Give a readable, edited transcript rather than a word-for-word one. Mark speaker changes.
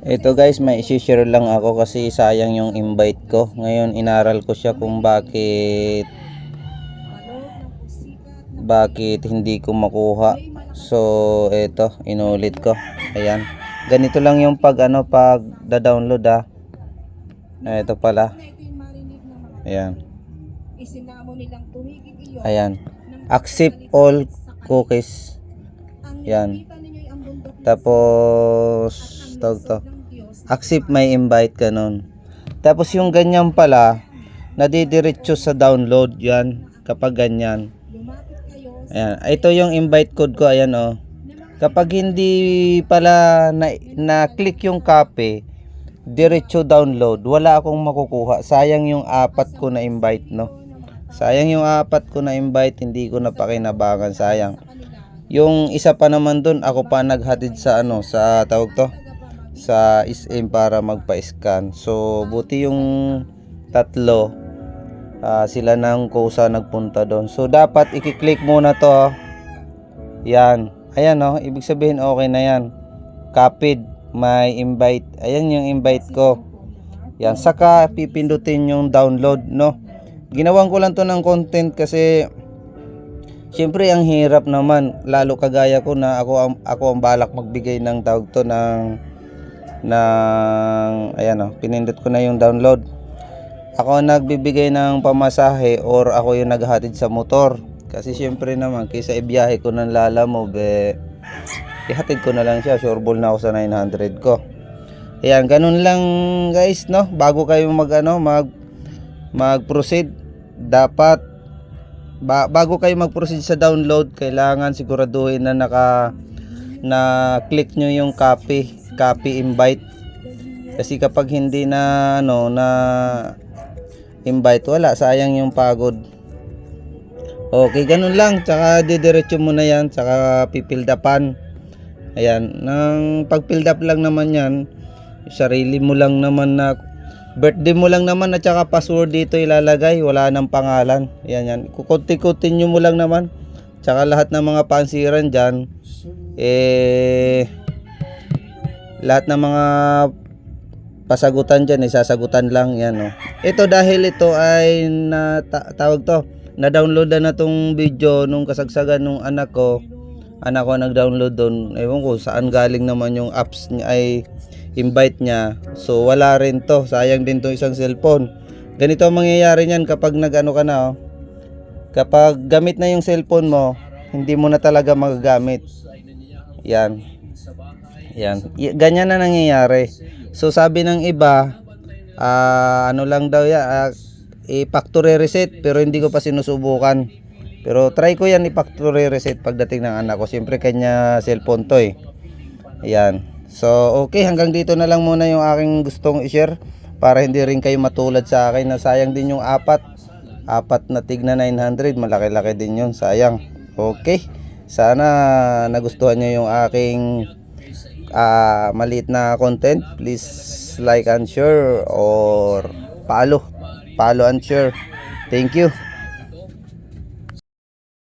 Speaker 1: Ito guys, may isi-share lang ako kasi sayang yung invite ko. Ngayon inaral ko siya kung bakit hindi ko makuha. So ito, inulit ko. Ayan. Ganito lang yung pag da-download ah. Ito pala. Ayan. Ayan. Accept all cookies. Ayan. Tapos accept my invite, ganun. Tapos yung ganyan pala, nadidiretso sa download yan kapag ganyan. Ayan, ito yung invite code ko, ayan oh. Kapag hindi pala na-click yung copy, diretso download, wala akong makukuha. Sayang yung apat ko na invite, no. Sayang yung apat ko na invite, hindi ko napakinabangan, sayang. Yung isa pa naman dun, ako pa naghatid sa sa tawag to, sa SM para magpa-scan. So buti yung tatlo, sila ng kusa nagpunta doon. So dapat i-click muna to. Yan. Ayan oh, ibig sabihin okay na yan. Copied my invite. Ayan yung invite ko. Yan, saka pipindutin yung download, no. Ginawan ko lang to ng content kasi syempre ang hirap naman, lalo kagaya ko na ako ang balak magbigay ng tawag to ng ayan oh, pinindot ko na yung download. Ako ang nagbibigay ng pamasahe or ako yung naghahatid sa motor. Kasi syempre naman kaysa ibiyahe ko ng Lalamove, ihatid ko na lang siya, sureball na ako sa 900 ko. Ayan, ganun lang guys, no. Bago kayo mag-proceed, dapat bago kayo mag-proceed sa download, kailangan siguraduhin na click nyo yung copy invite. Kasi kapag hindi na invite, wala, sayang yung pagod. Okay, ganun lang. Tsaka didiretso mo na yan, tsaka pipildapan. Ayan, nang pag-fill up lang naman yan, sarili mo lang naman na birthday mo lang naman at saka password dito ilalagay, wala nang pangalan. Ayan yan. Kukunti-continue mo lang naman. Tsaka lahat ng mga pansiran dyan, lahat ng mga pasagutan dyan, sasagutan lang yan. Oh. Ito dahil ito ay na-download na tong video nung kasagsagan nung anak ko nag-download doon. Ewan ko saan galing naman yung apps niya ay invite niya. So wala rin to, sayang din to isang cellphone. Ganito ang mangyayari niyan kapag ka na oh. Kapag gamit na yung cellphone mo, hindi mo na talaga magagamit. Yan. Ganyan na nangyayari. So sabi ng iba, lang daw ya, i-factory reset, pero hindi ko pa sinusubukan. Pero try ko yan i-factory reset pagdating ng anak ko. Siyempre kanya cellphone to eh. Ayan. So okay, hanggang dito na lang muna yung aking gustong i-share para hindi rin kayo matulad sa akin na sayang din yung apat na tigna 900, malaki-laki din yun, sayang. Okay, sana nagustuhan nyo yung aking maliit na content. Please like and share or follow and share. Thank you.